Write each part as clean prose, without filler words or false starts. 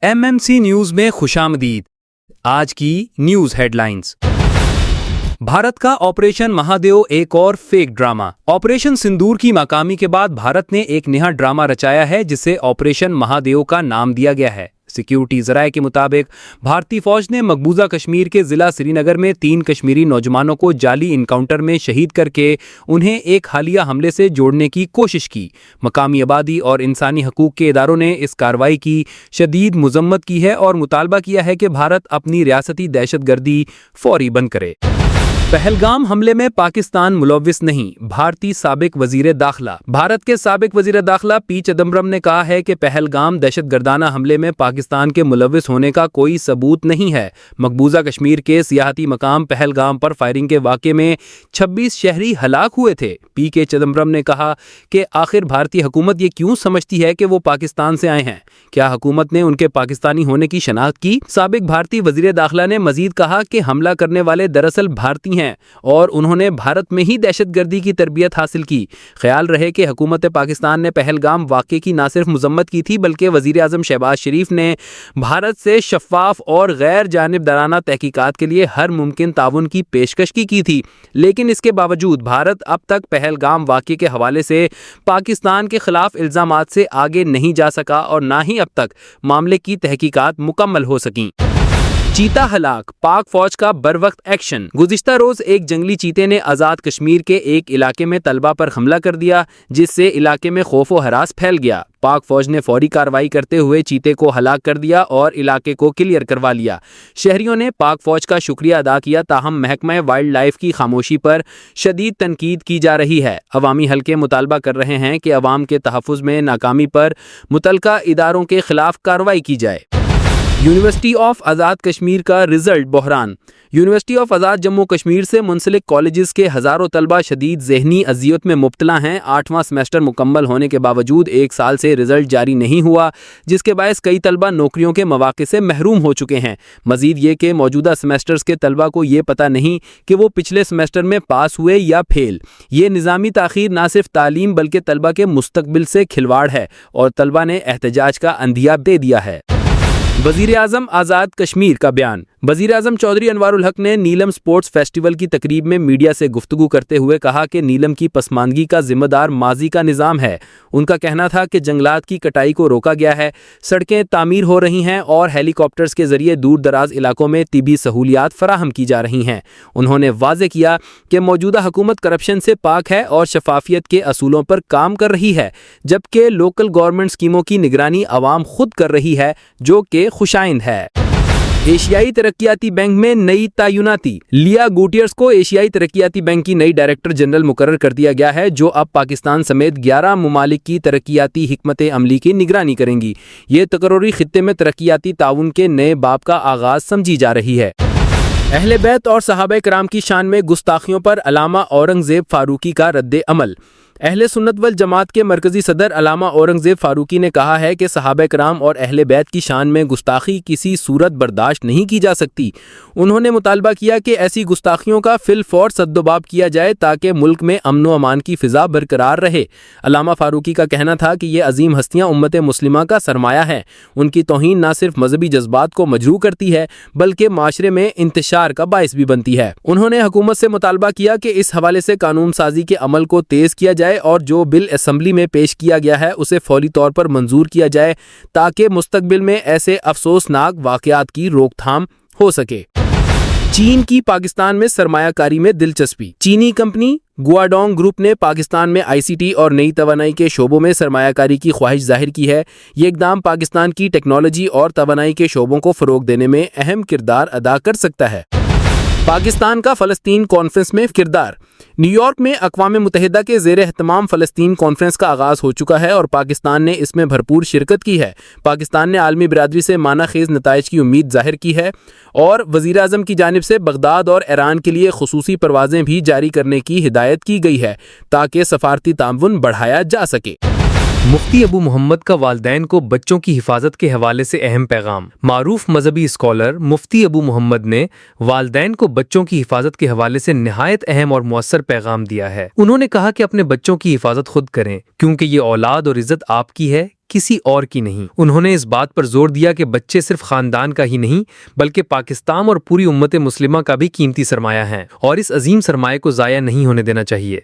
MMC news में खुशामदीद। आज की न्यूज हेडलाइंस। भारत का ऑपरेशन महादेव एक और फेक ड्रामा। ऑपरेशन सिंदूर की नाकामी के बाद भारत ने एक नया ड्रामा रचाया है जिसे ऑपरेशन महादेव का नाम दिया गया है। सिक्योरिटी जराये के मुताबिक भारतीय फौज ने मकबूजा कश्मीर के जिला श्रीनगर में 3 कश्मीरी नौजवानों को जाली इनकाउंटर में शहीद करके उन्हें एक हालिया हमले से जोड़ने की कोशिश की। मकामी आबादी और इंसानी हकूक के इदारों ने इस कार्रवाई की शदीद मजम्मत की है और मुतालबा किया है कि भारत अपनी रियासती दहशतगर्दी फौरी बंद करे। पहलगाम हमले में पाकिस्तान मुलव्विस नहीं, भारतीय साबिक वजीर दाखिला। भारत के साबिक वजीर दाखिला पी चिदम्बरम ने कहा है कि पहलगाम दहशतगर्दाना हमले में पाकिस्तान के मुलव्विस होने का कोई सबूत नहीं है। मकबूजा कश्मीर के सियाहती मकाम पहलगाम पर फायरिंग के वाक़े में 26 शहरी हलाक हुए थे। पी के चिदम्बरम ने कहा कि आखिर भारतीय हुकूमत ये क्यों समझती है कि वो पाकिस्तान से आए हैं? क्या हुकूमत ने उनके पाकिस्तानी होने की शनाख्त की? साबिक भारतीय वजीर दाखिला ने मजीद कहा कि हमला करने वाले दरअसल भारतीय हैं और उन्होंने भारत में ही दहशतगर्दी की तरबियत हासिल की। ख्याल रहे कि हुकूमत पाकिस्तान ने पहलगाम वाक़े की न सिर्फ मजम्मत की थी बल्कि वज़ीर आज़म शहबाज शरीफ ने भारत से शफ़ाफ और गैर जानिबदाराना तहकीकात के लिए हर मुमकिन ताउन की पेशकश की थी। लेकिन इसके बावजूद भारत अब तक पहलगाम वाक़े के हवाले से पाकिस्तान के खिलाफ इल्ज़ामात से आगे नहीं जा सका और ना ही अब तक मामले की तहकीकात मुकम्मल हो सकी। चीता हलाक, पाक फौज का बरवक्त एक्शन। गुज़िश्ता रोज एक जंगली चीते ने आज़ाद कश्मीर के एक इलाके में तलबा पर हमला कर दिया जिससे इलाके में खौफ व हरास फैल गया। पाक फौज ने फौरी कार्रवाई करते हुए चीते को हलाक कर दिया और इलाके को क्लियर करवा लिया। शहरियों ने पाक फौज का शुक्रिया अदा किया, ताहम महकमा वाइल्ड लाइफ की खामोशी पर शदीद तनकीद की जा रही है। अवामी हल्के मुतालबा कर रहे हैं कि अवाम के तहफ़्फ़ुज़ में नाकामी पर मुतलका इदारों के खिलाफ कार्रवाई की जाए। यूनिवर्सिटी ऑफ आज़ाद कश्मीर का रिजल्ट बहरान। यूनिवर्सिटी ऑफ आज़ाद जम्मू कश्मीर से मुंसलिक कॉलेजेस के हज़ारों तलबा शदीद ज़हनी अजियत में मुब्तला हैं। 8वां सेमेस्टर मुकम्मल होने के बावजूद 1 साल से रिजल्ट जारी नहीं हुआ, जिसके बायस कई तलबा नौकरियों के मौक़े से महरूम हो चुके हैं। मज़ीद ये कि मौजूदा सेमेस्टर्स के तलबा को ये पता नहीं कि वो पिछले सेमेस्टर में पास हुए या फेल। ये निज़ामी ताख़ीर न सिर्फ तालीम बल्कि तलबा के मुस्तकबिल से खिलवाड़ है और तलबा ने एहतजाज का अंधिया दे दिया है। वज़ीर आज़म आज़ाद कश्मीर का बयान। वज़ीर आज़म चौधरी अनवारुल हक ने नीलम स्पोर्ट्स फेस्टिवल की तकरीब में मीडिया से गुफ्तगू करते हुए कहा कि नीलम की पसमानदगी का जिम्मेदार माजी का निज़ाम है। उनका कहना था कि जंगलात की कटाई को रोका गया है, सड़कें तामीर हो रही हैं और हेलीकॉप्टर्स के जरिए दूर दराज इलाकों में तिबी सहूलियात फराहम की जा रही हैं। उन्होंने वाज़े किया कि मौजूदा हुकूमत करप्शन से पाक है और शफाफियत के असूलों पर काम कर रही है, जबकि लोकल गवर्नमेंट स्कीमों की निगरानी आवाम खुद कर रही है, जो कि खुशाइंद है। एशियाई तरक्याती बैंक में नई तायुनाती। लिया गुटियर्स को एशियाई तरक्याती बैंक की नई डायरेक्टर जनरल मुकर्रर कर दिया गया है, जो अब पाकिस्तान समेत 11 ममालिक की तरक्याती हिकमत अमली की निगरानी करेंगी। ये तकर्री खित्ते में तरक्याती ताउन के नए बाब का आगाज समझी जा रही है। अहले बैत और सहाबा कराम की शान में गुस्ताखियों पर अलामा औरंगजेब फारूकी का रद्द अमल। अहले सुन्नत वल जमात के मरकजी सदर अलामा औरंगजेब फारूकी ने कहा है कि सहाबा कराम और अहले बैत की शान में गुस्ताखी किसी सूरत बर्दाश्त नहीं की जा सकती। उन्होंने मुतालबा किया कि ऐसी गुस्ताखियों का फिल फौर सद्दोबाब किया जाए ताकि मुल्क में अमन व अमान की फ़िज़ा बरकरार रहे। अलामा फारूकी का कहना था कि ये अजीम हस्तियाँ उम्मत मुस्लिमा का सरमाया है। उनकी तौहीन न सिर्फ मजहबी जज्बात को मजरूह करती है बल्कि माशरे में इंतशार का बायस भी बनती है। उन्होंने हुकूमत से मुतालबा किया कि इस हवाले से कानून साजी के अमल को तेज़ किया जाए और जो बिल असेंबली में पेश किया गया है उसे फौरी तौर पर मंजूर किया जाए ताकि मुस्तकबिल में ऐसे अफसोसनाक वाक़यात की रोकथाम हो सके। चीन की पाकिस्तान में सरमायाकारी में दिलचस्पी। चीनी कंपनी गुआडोंग ग्रुप ने पाकिस्तान में ICT और नई तवानाई के शोबों में सरमायाकारी की ख्वाहिश जाहिर की है। ये इकदाम पाकिस्तान की टेक्नोलॉजी और तवानाई के शोबों को फ़रोग देने में अहम किरदार अदा कर सकता है। पाकिस्तान का फ़लस्तीन कॉन्फ्रेंस में किरदार। न्यूयॉर्क में अक़वाम मुत्तहिदा के ज़ेर एहतमाम फ़लस्तीन कॉन्फ्रेंस का आगाज़ हो चुका है और पाकिस्तान ने इसमें भरपूर शिरकत की है। पाकिस्तान ने आलमी बिरादरी से मानाखेज़ नताइज की उम्मीद ज़ाहिर की है और वज़ीर आज़म की जानिब से बगदाद और ईरान के लिए खुसूसी परवाज़ें भी जारी करने की हिदायत की गई है ताकि सफ़ारती ताउन बढ़ाया जा सके। मुफ्ती अबू मोहम्मद का वालिदैन को बच्चों की हिफाजत के हवाले से अहम पैगाम। मारूफ मजहबी स्कॉलर मुफ्ती अबू मोहम्मद ने वालिदैन को बच्चों की हिफाजत के हवाले से निहायत अहम और मौसर पैगाम दिया है। उन्होंने कहा कि अपने बच्चों की हिफाजत खुद करें क्योंकि ये औलाद और इज्जत आपकी है। کسی اور کی نہیں۔ انہوں نے اس بات پر زور دیا کہ بچے صرف خاندان کا ہی نہیں بلکہ پاکستان اور پوری امت مسلمہ کا بھی قیمتی سرمایہ ہیں، اور اس عظیم سرمایہ کو ضائع نہیں ہونے دینا چاہیے۔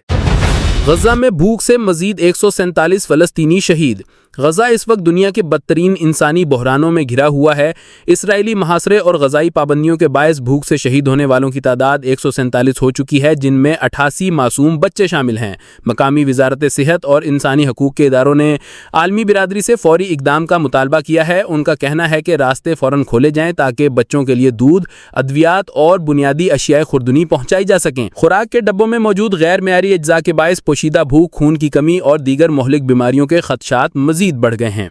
غزہ میں بھوک سے مزید 147 فلسطینی شہید۔ غزہ اس وقت دنیا کے بدترین انسانی بحرانوں میں گھرا ہوا ہے۔ اسرائیلی محاصرے اور غذائی پابندیوں کے باعث بھوک سے شہید ہونے والوں کی تعداد 147 ہو چکی ہے، جن میں 88 معصوم بچے شامل ہیں۔ مقامی وزارت صحت اور انسانی حقوق کے اداروں نے عالمی برادری سے فوری اقدام کا مطالبہ کیا ہے۔ ان کا کہنا ہے کہ راستے فوراً کھولے جائیں تاکہ بچوں کے لیے دودھ، ادویات اور بنیادی اشیاء خوردنی پہنچائی جا سکیں۔ خوراک کے ڈبوں میں موجود غیر معیاری اجزاء کے باعث پوشیدہ بھوک، خون کی کمی اور دیگر مہلک بیماریوں کے خدشات مزید بڑھ گئے ہیں۔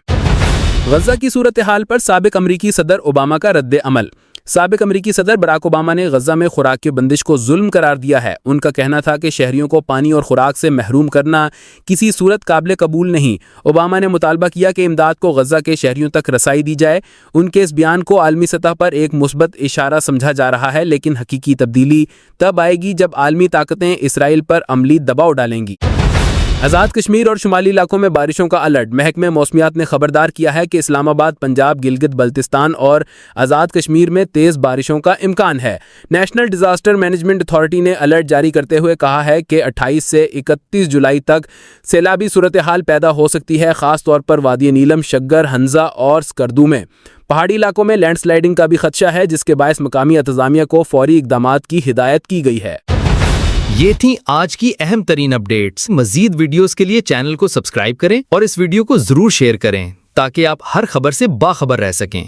غزہ کی صورتحال پر سابق امریکی صدر اوباما کا رد عمل۔ سابق امریکی صدر براک اوباما نے غزہ میں خوراک کی بندش کو ظلم قرار دیا ہے۔ ان کا کہنا تھا کہ شہریوں کو پانی اور خوراک سے محروم کرنا کسی صورت قابل قبول نہیں۔ اوباما نے مطالبہ کیا کہ امداد کو غزہ کے شہریوں تک رسائی دی جائے۔ ان کے اس بیان کو عالمی سطح پر ایک مثبت اشارہ سمجھا جا رہا ہے، لیکن حقیقی تبدیلی تب آئے گی جب عالمی طاقتیں اسرائیل پر عملی دباؤ ڈالیں گی۔ آزاد کشمیر اور شمالی علاقوں میں بارشوں کا الرٹ۔ محکمہ موسمیات نے خبردار کیا ہے کہ اسلام آباد، پنجاب، گلگت بلتستان اور آزاد کشمیر میں تیز بارشوں کا امکان ہے۔ نیشنل ڈیزاسٹر مینجمنٹ اتھارٹی نے الرٹ جاری کرتے ہوئے کہا ہے کہ 28 سے 31 جولائی تک سیلابی صورتحال پیدا ہو سکتی ہے، خاص طور پر وادی نیلم، شگگر، ہنزہ اور سکردو میں۔ پہاڑی علاقوں میں لینڈ سلائیڈنگ کا بھی خدشہ ہے، جس کے باعث مقامی انتظامیہ کو فوری اقدامات کی ہدایت کی گئی ہے۔ یہ تھیں آج کی اہم ترین اپڈیٹس۔ مزید ویڈیوز کے لیے چینل کو سبسکرائب کریں اور اس ویڈیو کو ضرور شیئر کریں تاکہ آپ ہر خبر سے باخبر رہ سکیں۔